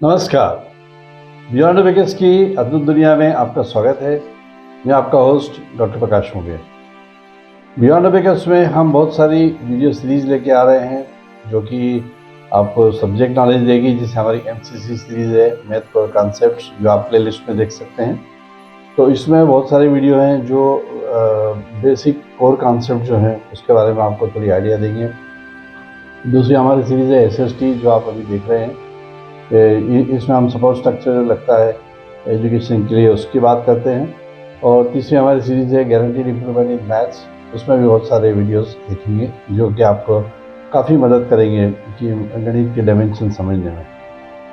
नमस्कार। बियॉन्ड वेकेस की अद्भुत दुनिया में आपका स्वागत है। मैं आपका होस्ट डॉक्टर प्रकाश मोगे। बियॉन्ड वेकेस में हम बहुत सारी वीडियो सीरीज लेके आ रहे हैं जो कि आपको सब्जेक्ट नॉलेज देगी, जिसे हमारी MCC सीरीज है, मैथ कोर कॉन्सेप्ट्स, जो आप प्ले लिस्ट में देख सकते हैं। तो इसमें बहुत सारे वीडियो हैं जो बेसिक कोर कॉन्सेप्ट जो हैं उसके बारे में आपको थोड़ी आइडिया देंगे। दूसरी हमारी सीरीज है SST, जो आप अभी देख रहे हैं। इसमें हम सपोर्ट स्ट्रक्चर जो लगता है एजुकेशन के लिए उसकी बात करते हैं। और तीसरी हमारी सीरीज़ है गारंटीड इम्प्रूवमेंट इन मैथ्स। उसमें भी बहुत सारे वीडियोस देखेंगे जो कि आपको काफ़ी मदद करेंगे कि गणित के डायमेंशन समझने में।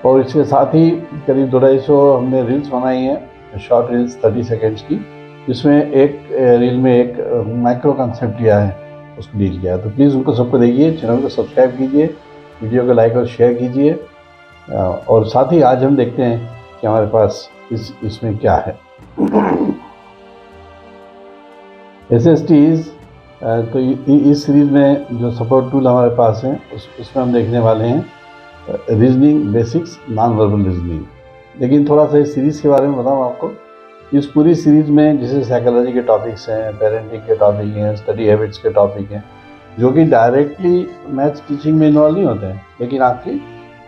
और इसके साथ ही करीब 250 हमने रील्स बनाई हैं, शॉर्ट रील्स 30 सेकेंड्स की, जिसमें एक रील में एक माइक्रो कॉन्सेप्ट लिया है, उसको डील किया है। तो प्लीज़ उनको सबको देखिए, चैनल को सब्सक्राइब कीजिए, वीडियो को लाइक और शेयर कीजिए। और साथ ही आज हम देखते हैं कि हमारे पास इसमें क्या है। SSTs, तो इस सीरीज में जो सपोर्ट टूल हमारे पास हैं उसमें हम देखने वाले हैं reasoning basics, non verbal reasoning. लेकिन थोड़ा सा इस सीरीज़ के बारे में बताऊँ आपको। इस पूरी सीरीज़ में जैसे साइकोलॉजी के टॉपिक्स हैं, पेरेंटिंग के टॉपिक हैं, स्टडी हैबिट्स के टॉपिक हैं, जो कि डायरेक्टली मैथ्स टीचिंग में इन्वॉल्व नहीं होते हैं, लेकिन आपकी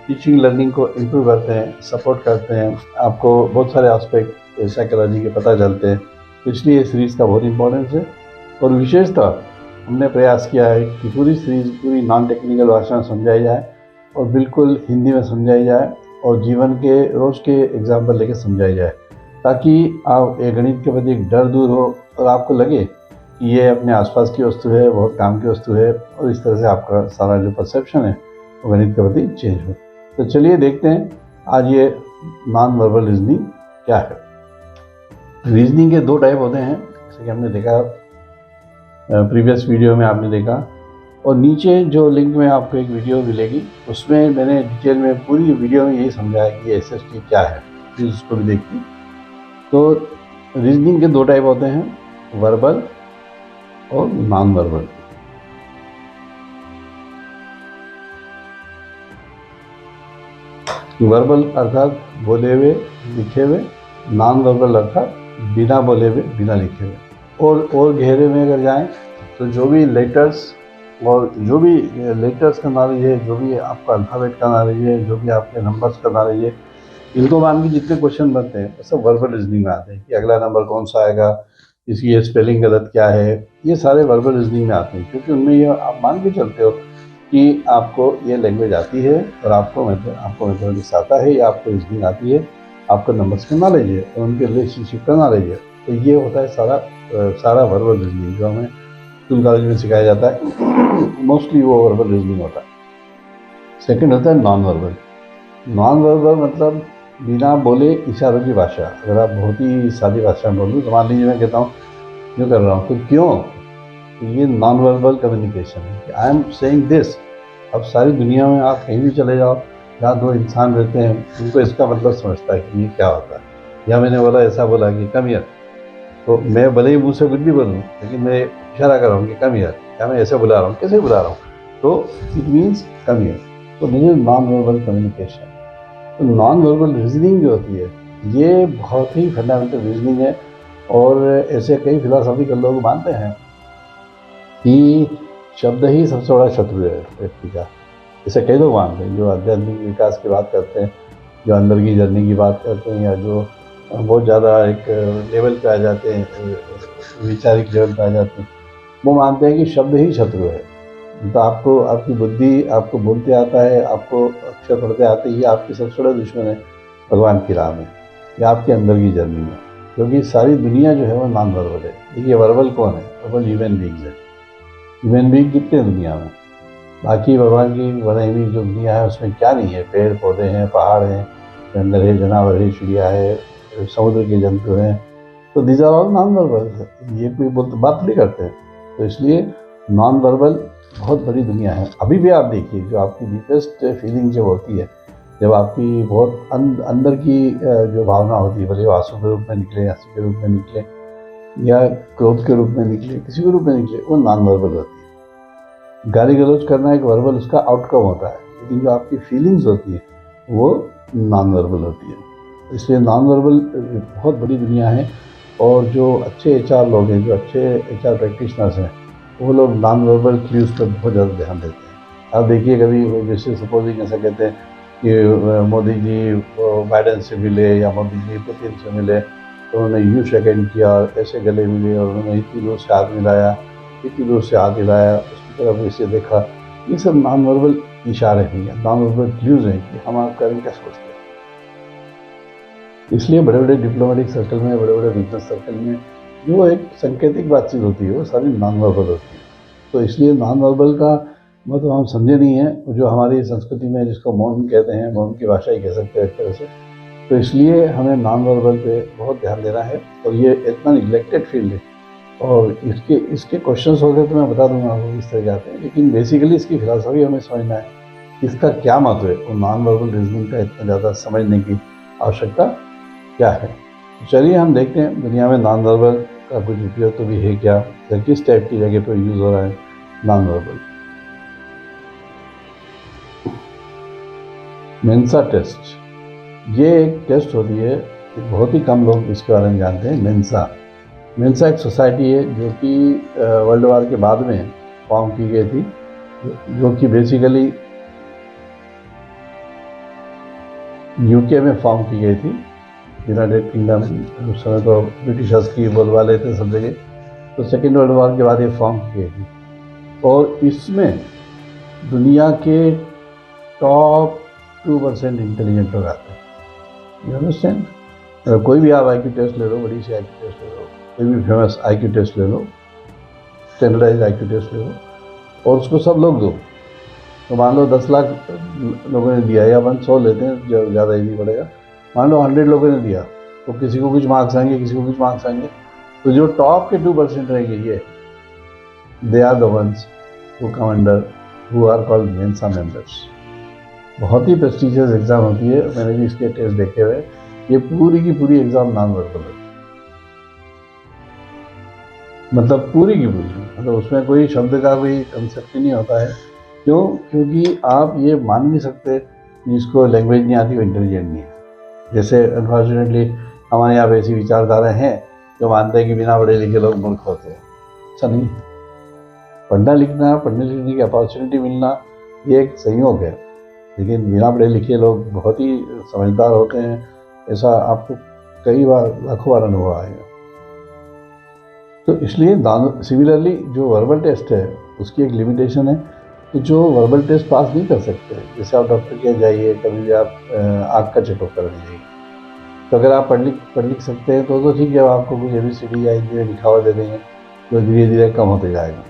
टीचिंग लर्निंग को इम्प्रूव करते हैं, सपोर्ट करते हैं। आपको बहुत सारे एस्पेक्ट साइकोलॉजी के पता चलते हैं, तो इसलिए इस सीरीज़ का बहुत इंपॉर्टेंस है। और विशेषतः हमने प्रयास किया है कि पूरी सीरीज़ पूरी नॉन टेक्निकल भाषा में समझाई जाए और बिल्कुल हिंदी में समझाई जाए और जीवन के रोज़ के एग्जाम्पल लेके समझाई जाए, ताकि आप एक गणित के प्रति एक डर दूर हो और आपको लगे कि ये अपने आसपास की वस्तु है, बहुत काम की वस्तु है, और इस तरह से आपका सारा जो परसेप्शन है वो गणित के प्रति चेंज हो। तो चलिए देखते हैं आज ये नॉन वर्बल रीजनिंग क्या है। रीजनिंग के दो टाइप होते हैं, जैसे कि हमने देखा प्रीवियस वीडियो में, आपने देखा। और नीचे जो लिंक में आपको एक वीडियो मिलेगी, उसमें मैंने डिटेल में पूरी वीडियो में यही समझाया कि SST क्या है, प्लीज़ उसको भी देखिए। तो रीजनिंग के दो टाइप होते हैं, वर्बल और नॉन वर्बल। वर्बल अर्थात बोले हुए लिखे हुए, नॉन वर्बल अर्थात बिना बोले हुए बिना लिखे हुए। और गहरे में अगर जाएं तो जो भी लेटर्स और जो भी लेटर्स का नॉलेज है, जो भी आपका अल्फ़ाबेट का नॉलेज है, जो भी आपके नंबर्स का नॉलेज है, इनको मान के जितने क्वेश्चन बनते हैं सब वर्बल रीजनिंग में आते हैं कि अगला नंबर कौन सा आएगा, इसकी स्पेलिंग गलत क्या है, ये सारे वर्बल रीजनिंग में आते हैं। क्योंकि उनमें ये आप मान के चलते हो कि आपको ये लैंग्वेज आती है और आपको मैथमेटिक्स आता है, या आपको रीजनिंग आती है, आपको नंबर्स का नॉलेज है और उनके रिलेशनशिप का नॉलेज है। तो ये होता है सारा वर्बल रीजनिंग जो हमें स्कूल कॉलेज में सिखाया जाता है। मोस्टली वो वर्बल रीजनिंग होता है। सेकंड होता है नॉन वर्बल। नॉन वर्बल मतलब बिना बोले इशारों की भाषा। अगर आप बहुत ही सादी भाषा में बोलूँ तो मान लीजिए मैं कहता हूँ क्यों कर रहा हूँ, तो क्यों, ये नॉन वर्बल कम्युनिकेशन है। I am saying this. अब सारी दुनिया में आप कहीं भी चले जाओ, जहाँ दो इंसान रहते हैं, उनको इसका मतलब समझता है कि ये क्या होता है। या मैंने बोला, ऐसा बोला कि कम हियर, तो मैं भले ही मुँह से कुछ भी बोलूँ, लेकिन मैं इशारा कर रहा हूँ कि कम हियर, या मैं ऐसे बुला रहा हूँ, कैसे बुला रहा हूँ, तो इट मीन्स कम हियर। तो this is non verbal communication. तो नॉन वर्बल रीजनिंग जो होती है, ये बहुत ही फंडामेंटल रीजनिंग है। और ऐसे कई फिलोसॉफिकल लोग मानते हैं कि शब्द ही सबसे बड़ा शत्रु है व्यक्ति का। ऐसे कई लोग मानते हैं जो आध्यात्मिक विकास की बात करते हैं, जो अंदर की जर्नी की बात करते हैं, या जो बहुत ज़्यादा एक लेवल पे आ जाते हैं, वैचारिक लेवल पे आ जाते हैं, वो मानते हैं कि शब्द ही शत्रु है। तो आपको आपकी बुद्धि, आपको बोलते आता है, आपको अक्षर पढ़ते आते, ये आपके सबसे बड़ा दुश्मन है भगवान की राह में, या आपके अंदर की जर्नी में। क्योंकि सारी दुनिया जो है वो नॉन वर्बल है। देखिए वर्बल कौन है? वर्बल ह्यूमन बीइंग्स है। ह्यूमन बीइंग कितने दुनिया में, बाकी भगवान की बनाई हुई जो दुनिया है उसमें क्या नहीं है? पेड़ पौधे हैं, पहाड़ हैं, जंगल है, जानवर है, चिड़िया है, समुद्र के जंतु हैं। तो these are all non verbal. ये कोई बात थोड़ी करते हैं। तो इसलिए नॉन वर्बल बहुत बड़ी दुनिया है। अभी भी आप देखिए, जो आपकी डीपेस्ट फीलिंग जब होती है, जब आपकी बहुत अंदर की जो भावना होती है, भले वो आंसू के रूप में निकले, हंसी के रूप में निकले, या क्रोध के रूप में निकले, किसी भी रूप में निकले, वो नॉन वर्बल होती है। गाली गलौज करना एक वर्बल उसका आउटकम होता है, लेकिन जो आपकी फीलिंग्स होती है वो नॉन वर्बल होती है। इसलिए नॉन वर्बल बहुत बड़ी दुनिया है, और जो अच्छे एचआर लोग हैं, जो अच्छे एचआर प्रैक्टिशनर्स हैं, वो लोग नॉन वर्बल क्यूज पर बहुत ज़्यादा ध्यान देते हैं। आप देखिए कभी जैसे सपोजिंग ऐसा कहते हैं कि मोदी जी बाइडेन से मिले या मोदी जी पुतिन से मिले, तो उन्होंने यूँ शेक किया, ऐसे गले मिले और उन्होंने इतनी दूर से हाथ मिलाया, इतनी दूर से हाथ हिलाया, उसकी तरफ इसे देखा। ये सब नॉन वर्बल इशारे हैं, नॉन वर्बल क्यूज हैं कि हम आपके बारे में क्या सोचते हैं। इसलिए बड़े बड़े डिप्लोमेटिक सर्कल में, बड़े बड़े बिजनेस सर्कल में जो एक सांकेतिक बातचीत होती है वो सारी नॉन वर्बल होती है। तो इसलिए नॉन वर्बल का मतलब हम समझे नहीं है, जो हमारी संस्कृति में जिसको मौन कहते हैं, मौन की भाषा ही कह सकते हैं एक तरह से। तो इसलिए हमें नॉन वर्बल पे बहुत ध्यान देना है, और ये इतना निगलेक्टेड फील्ड है। और इसके इसके क्वेश्चंस हो गए तो मैं बता दूंगा आपको किस तरह के आते हैं, लेकिन बेसिकली इसकी फिलॉसफी हमें समझना है, इसका क्या महत्व है, और नॉन वर्बल रीजनिंग का इतना ज़्यादा समझने की आवश्यकता क्या है। चलिए हम देखते हैं दुनिया में नॉन वर्बल का कुछ उपयोग तो भी है क्या, या किस टाइप की जगह पर यूज़ हो रहा है नॉन वर्बल। मेंसा टेस्ट, ये एक टेस्ट होती है, बहुत ही कम लोग इसके बारे में जानते हैं। मेंसा एक सोसाइटी है जो कि वर्ल्ड वार के बाद में फॉर्म की गई थी, जो कि बेसिकली यूके में फॉर्म की गई थी। यूनाइटेड किंगडम उस समय तो ब्रिटिशर्स की बोलबाले थे सब जगह, तो सेकेंड वर्ल्ड वॉर के बाद ये फॉर्म की गई थी। और इसमें दुनिया के टॉप 2% इंटेलिजेंट लोग आते हैं। You understand? कोई भी आप IQ टेस्ट ले लो, बड़ी सी IQ टेस्ट ले लो, कोई भी फेमस IQ टेस्ट ले लो, स्टैंडर्डाइज IQ टेस्ट ले लो, और उसको सब लोग दो, तो मान लो 10 लाख लोगों ने दिया, या 100 लेते हैं जो ज़्यादा ईजी पड़ेगा, मान लो 100 लोगों ने दिया, तो किसी को कुछ मार्क्स आएंगे, किसी को कुछ मार्क्स आएंगे। तो जो टॉप के 2% रहेंगे, ये they are the ones who come under, who are called Mensa members. बहुत ही प्रेस्टिजियस एग्ज़ाम होती है, मैंने भी इसके टेस्ट देखे हुए। ये पूरी की पूरी एग्ज़ाम नॉन वर्बल है, मतलब पूरी की पूरी, मतलब उसमें कोई शब्द का कोई कंसेप्ट ही नहीं होता है। क्यों? क्योंकि आप ये मान नहीं सकते जिसको लैंग्वेज नहीं आती वो इंटेलिजेंट नहीं है। जैसे अनफॉर्चुनेटली हमारे यहाँ ऐसी विचारधारा हैं जो मानते हैं कि बिना पढ़े लिखे लोग मूर्ख होते हैं। ऐसा नहीं है। पढ़ना लिखना, पढ़ने लिखने की अपॉर्चुनिटी मिलना ये एक संयोग है, लेकिन बिना पढ़े लिखे लोग बहुत ही समझदार होते हैं, ऐसा आपको कई बार, लाखों बार अनुभव आएगा। तो इसलिए सिमिलरली जो वर्बल टेस्ट है उसकी एक लिमिटेशन है, तो जो वर्बल टेस्ट पास नहीं कर सकते, जैसे आप डॉक्टर के जाइए, कभी भी आप आँख का चेकअप करने जाइए, तो अगर आप पढ़ लिख सकते हैं तो ठीक है, आपको कुछ ABCD या हिंदी में लिखा हुआ दे देंगे, जो धीरे धीरे कम होते जाएगा,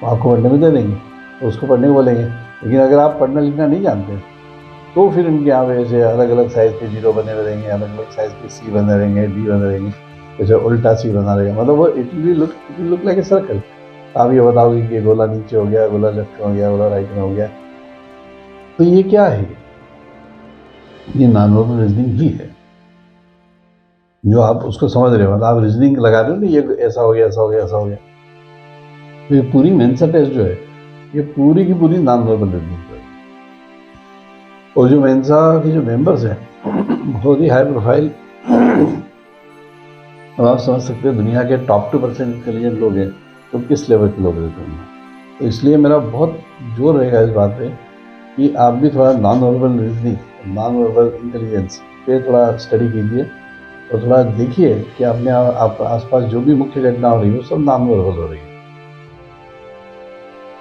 तो आपको पढ़ने में दे देंगे, तो उसको पढ़ने को बोलेंगे। लेकिन अगर आप पढ़ना लिखना नहीं जानते, तो फिर इनके यहाँ पे ऐसे अलग अलग साइज़ के 0 बने हुए रहेंगे, अलग अलग साइज़ के C बने रहेंगे, D बने रहेंगे, जैसे उल्टा C बना रहेगा, मतलब वो it will look like a circle. आप ये बताओगे कि गोला नीचे हो गया, गोला लेफ्ट में हो गया, गोला राइट में हो गया, तो ये क्या है? ये नॉन वर्बल रीजनिंग ही है, जो आप उसको समझ रहे हो, मतलब आप रीजनिंग लगा रहे हो ना, ये ऐसा हो गया, ऐसा हो गया, ऐसा हो गया। तो ये पूरी मेंसा टेस्ट जो है, ये पूरी की पूरी नॉन वर्बल रीजनिंग है। और जो मेंसा के जो मेंबर्स हैं बहुत ही हाई प्रोफाइल, अब आप समझ सकते हैं दुनिया के टॉप 2% इंटेलिजेंट लोग हैं, तो किस लेवल के लोग रहते होंगे। तो इसलिए मेरा बहुत जोर रहेगा इस बात पे कि आप भी थोड़ा non verbal reasoning, non verbal intelligence पे थोड़ा स्टडी कीजिए, और थोड़ा देखिए कि अपने आप आसपास जो भी मुख्य घटना हो रही है वो सब नॉन वर्बल हो रही है।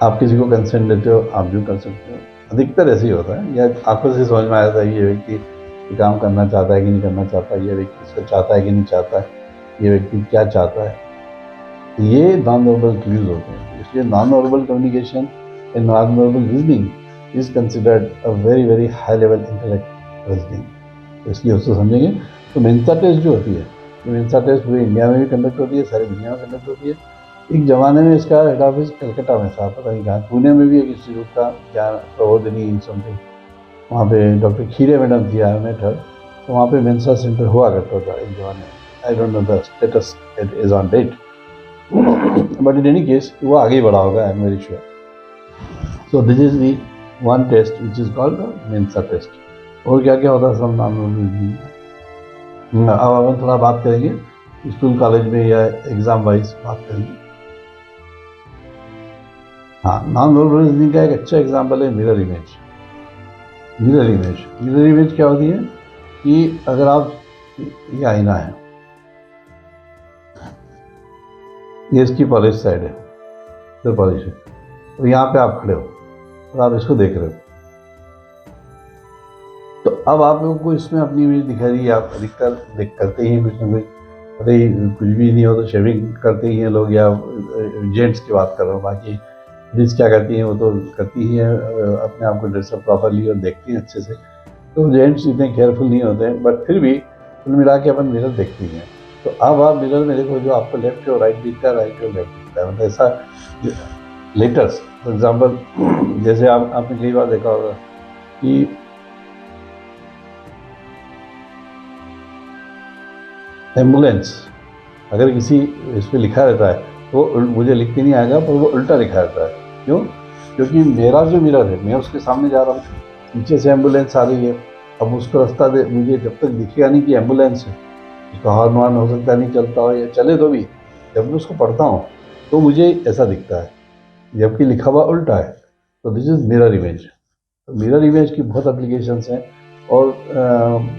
आप किसी को कंसेंट देते हो, आप भी कर सकते हो, अधिकतर ऐसे ही होता है, या आंखों से समझ में आ जाता है ये व्यक्ति काम करना चाहता है कि नहीं करना चाहता, ये व्यक्ति इसको चाहता है कि नहीं चाहता है, ये व्यक्ति क्या चाहता है। ये नॉन वर्बल क्यूज होते हैं। इसलिए non verbal communication and non verbal reasoning is considered a very very high level intellect reasoning. तो इसलिए उसको समझेंगे। तो मेंसा टेस्ट जो होती है, ये मेंसा टेस्ट पूरे इंडिया में भी कंडक्ट होती है, सारी दुनिया में कंडक्ट होती है। एक ज़माने में इसका हेड ऑफिस कलकत्ता में था, पता नहीं कहाँ, पुणे में भी एक इंस्टीट्यूट था, क्या प्रबोधिनी समथिंग, वहाँ पे डॉक्टर खीरे मैडम थी, आई मेट हर, तो वहाँ पे मेंसा सेंटर हुआ करता था एक ज़माने में। I don't know the status it is on date, but in any case वो आगे ही बढ़ा होगा, I am very sure. So this is the one test which is called the Mensa test. और क्या क्या होता है सब नॉन वर्बल रीजनिंग। अब अपन थोड़ा बात करेंगे स्कूल कॉलेज में या एग्जाम वाइज बात करेंगे। हाँ, नॉन वर्बल रीजनिंग का एक अच्छा एग्जाम्पल है मिरर इमेज। मिरर इमेज क्या होती है कि अगर आप, ये आईना है, ये इसकी पॉलिश साइड है, इधर पॉलिश है, तो यहाँ पे आप खड़े हो और आप इसको देख रहे हो, तो अब आप लोगों को इसमें अपनी इमेज दिखा रही है। आप अधिकतर देख करते ही हैं कुछ ना कुछ, अरे कुछ भी नहीं हो तो शेविंग करते ही हैं लोग, या जेंट्स की बात कर रहा हूँ, बाकी लेडीज क्या करती हैं वो तो करती ही हैं अपने आप को ड्रेसअप प्रॉपरली और देखती हैं अच्छे से। तो जेंट्स इतने केयरफुल नहीं होते हैं, बट फिर भी कुल मिला के अपन मिरर देखती हैं। तो अब आप मिरर में देखो, जो आपको लेफ्ट और राइट दिखता है, राइट और लेफ्ट दिखता है, मतलब ऐसा लेटर्स। फॉर एग्जाम्पल, जैसे आपने कई बार देखा होगा कि एम्बुलेंस अगर किसी इस पर लिखा रहता है तो मुझे लिख के नहीं आएगा, पर वो उल्टा लिखा रहता है। क्यों? क्योंकि मेरा जो मिरर है, मैं उसके सामने जा रहा हूँ, पीछे से एम्बुलेंस आ रही है, अब उसको रास्ता दे, मुझे जब तक दिखेगा नहीं कि एम्बुलेंस है, उसका हॉर्न वार्न हो सकता है नहीं चलता हो, या चले तो भी, जब मैं उसको पढ़ता हूँ तो मुझे ऐसा दिखता है, जबकि लिखा हुआ उल्टा है। तो दिस इज मिरर इमेज। तो मिरर इमेज की बहुत एप्लीकेशंस हैं, और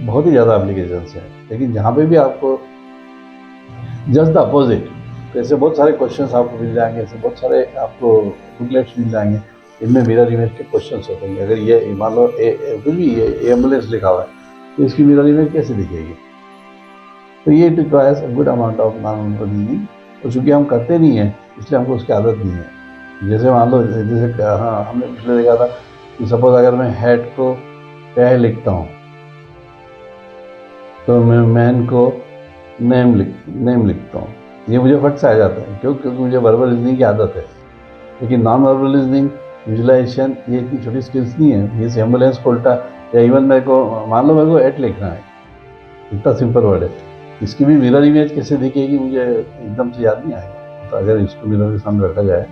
बहुत ही ज़्यादा एप्लीकेशंस हैं, लेकिन जहाँ पे भी आपको जस्ट द अपोजिट, तो ऐसे बहुत सारे क्वेश्चंस आपको मिल जाएंगे, ऐसे बहुत सारे आपको बुकलेट्स मिल जाएंगे, इनमें मिरर इमेज के क्वेश्चंस होते हैं। अगर ये मान लो कुछ भी ये एम्बुलेंस लिखा हुआ है, तो इसकी मिरर इमेज कैसे दिखेगी? तो ये it requires a good amount of non reasoning, और चूँकि हम करते नहीं हैं इसलिए हमको उसकी आदत नहीं है। जैसे मान लो, जैसे हाँ, हमने पिछले देखा था कि सपोज अगर मैं हेड को कह लिखता हूँ, तो मैं मैन को नेम लिखता हूँ, ये मुझे फट से आ जाता है। क्यों? क्योंकि मुझे वर्बल रीजनिंग की आदत है। लेकिन नॉन वर्बल रीजनिंग, विजुलाइजेशन, ये इतनी छोटी स्किल्स नहीं है। ये एम्बुलेंस को उल्टा, या इवन मेरे को मान लो मेरे को एट लिखना है, इतना सिंपल वर्ड है, इसकी भी मिरर इमेज कैसे दिखेगी मुझे एकदम से याद नहीं आएगा। तो अगर इसको मिरर के सामने रखा जाए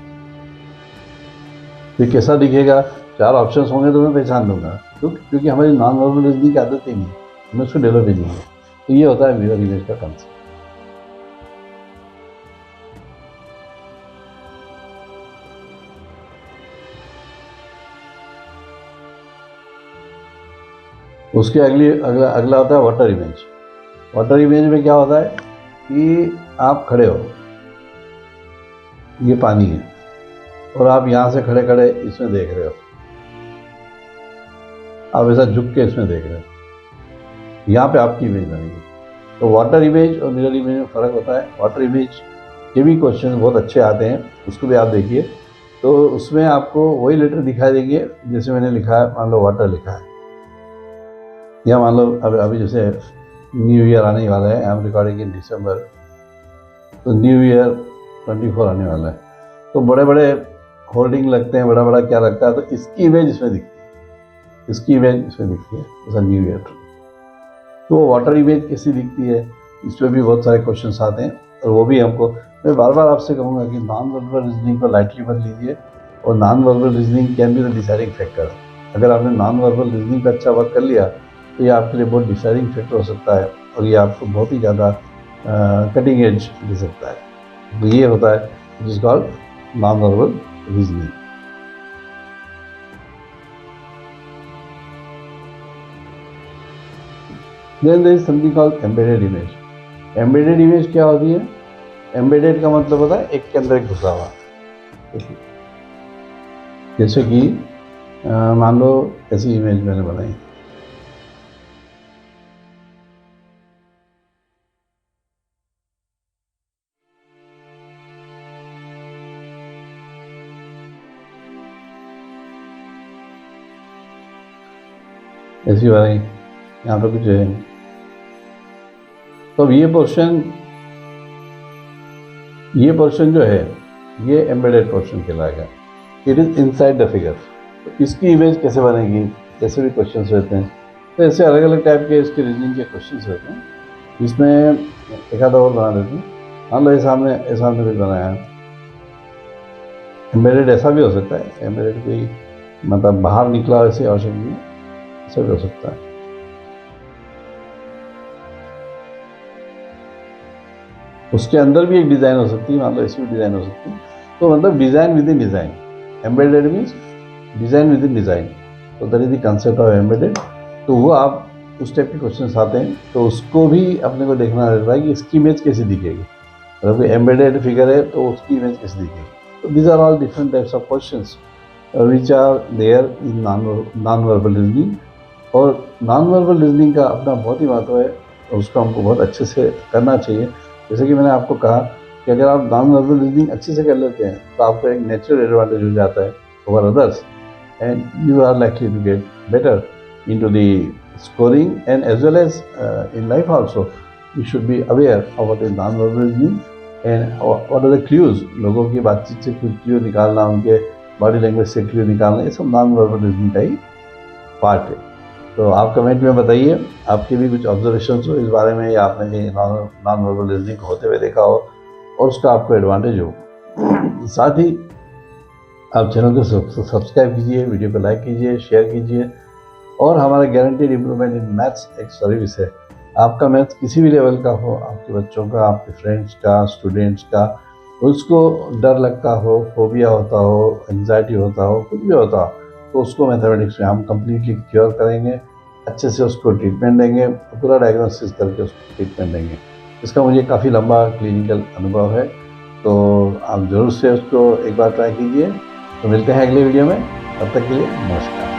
तो कैसा दिखेगा, 4 ऑप्शंस होंगे तो मैं पहचान दूंगा। क्योंकि हमारी नॉन वर्बल रीजनिंग की आदत ही नहीं है, हमें उसको डेवलप ही नहीं है। तो ये होता है मिरर इमेज का कंसेप्ट। उसके अगला अगला होता है वाटर इमेज। वाटर इमेज में क्या होता है कि आप खड़े हो, ये पानी है, और आप यहाँ से खड़े खड़े इसमें देख रहे हो, आप ऐसा झुक के इसमें देख रहे हो, यहाँ पे आपकी इमेज बनेगी। तो वाटर इमेज और मिरर इमेज में फ़र्क होता है। वाटर इमेज के भी क्वेश्चन बहुत अच्छे आते हैं, उसको भी आप देखिए, तो उसमें आपको वही लेटर दिखाई देंगे जैसे मैंने लिखा है। मान लो वाटर लिखा है, या मान लो अभी जैसे न्यू ईयर आने वाला है, आई एम रिकॉर्डिंग इन दिसंबर, तो न्यू ईयर 24 आने वाला है, तो बड़े बड़े होर्डिंग लगते हैं, बड़ा बड़ा क्या लगता है, तो इसकी इमेज इसमें दिखती है, इसकी इमेज इसमें दिखती है, जैसा न्यू ईयर। तो वाटर इमेज कैसी दिखती है, इस पर भी बहुत सारे क्वेश्चन आते हैं, और वो भी हमको, मैं बार बार आपसे कहूँगा कि नॉन वर्बल रीजनिंग को लाइटली मत लीजिए, और non verbal reasoning can be the deciding factor. अगर आपने नॉन वर्बल रीजनिंग पर अच्छा वर्क कर लिया तो ये आपके लिए बहुत डिसाइडिंग फैक्टर हो सकता है, और ये आपको बहुत ही ज़्यादा कटिंग एज दे सकता है। तो ये होता है it is called non verbal reasoning. Then there is something called embedded image. Embedded image क्या होती है? एम्बेडेड का मतलब होता है एक के अंदर एक घुसा हुआ। जैसे कि मान लो ऐसी इमेज मैंने बनाई, ऐसी बनाई, यहाँ पे कुछ है, तो अब ये पोर्शन जो है, ये एम्बेडेड पोर्शन कहलाएगा। It is inside the figure. तो इसकी इमेज कैसे बनेगी, ऐसे भी क्वेश्चन रहते हैं। तो ऐसे अलग अलग टाइप के इसके रीजनिंग के क्वेश्चन रहते हैं, जिसमें एक आधा और बना देते हैं। मान लो सामने कुछ बनाया है, एम्बेडेड ऐसा भी हो सकता है, एम्बेडेड कोई मतलब बाहर निकला ऐसे आवश्यक नहीं है, ऐसा भी हो सकता है। उसके अंदर भी एक डिज़ाइन हो सकती है, मान लो ऐसी भी डिज़ाइन हो सकती है। तो मतलब design within design, embedded means design within design, तो that is the concept of embedded. तो वो आप उस टाइप के क्वेश्चन आते हैं, तो उसको भी अपने को देखना रहता है कि इसकी इमेज कैसी दिखेगी। अगर कोई एम्बेडेड फिगर है तो उसकी इमेज कैसे दिखेगी। तो these are all different types of questions which are there in non verbal reasoning. और नॉन वर्बल रीजनिंग का अपना बहुत ही महत्व है और उसको हमको बहुत अच्छे से करना चाहिए। जैसे कि मैंने आपको कहा कि अगर आप नॉन वर्बल रीजनिंग अच्छे से कर लेते हैं तो आपको एक नेचुरल एडवांटेज हो जाता है over others, and you are likely to get better into the scoring, and as well as in life also you should be aware of what is non-verbal reasoning and what are the clues। लोगों की बातचीत से कुछ clue निकालना, उनके body language से clue निकालना, ये सब नॉन वर्बल रीजनिंग का ही पार्ट है। तो आप कमेंट में बताइए आपके भी कुछ ऑब्जर्वेशन हो इस बारे में, या आपने नॉन वर्बल रीजनिंग को होते हुए देखा हो और उसका आपको एडवांटेज हो। साथ ही आप चैनल को सब्सक्राइब कीजिए, वीडियो को लाइक कीजिए, शेयर कीजिए। और हमारा गारंटीड इम्प्रूवमेंट इन मैथ्स एक सर्विस है। आपका मैथ्स किसी भी लेवल का हो, आपके बच्चों का, आपके फ्रेंड्स का, स्टूडेंट्स का, उसको डर लगता हो, फोबिया होता हो, एंजाइटी होता हो, कुछ भी होता हो, तो उसको मैथमेटिक्स में हम कम्प्लीटली क्योर करेंगे, अच्छे से उसको ट्रीटमेंट देंगे, पूरा डायग्नोसिस करके उसको ट्रीटमेंट देंगे। इसका मुझे काफ़ी लंबा क्लिनिकल अनुभव है, तो आप ज़रूर से उसको एक बार ट्राई कीजिए। तो मिलते हैं अगले वीडियो में, तब तक के लिए नमस्कार।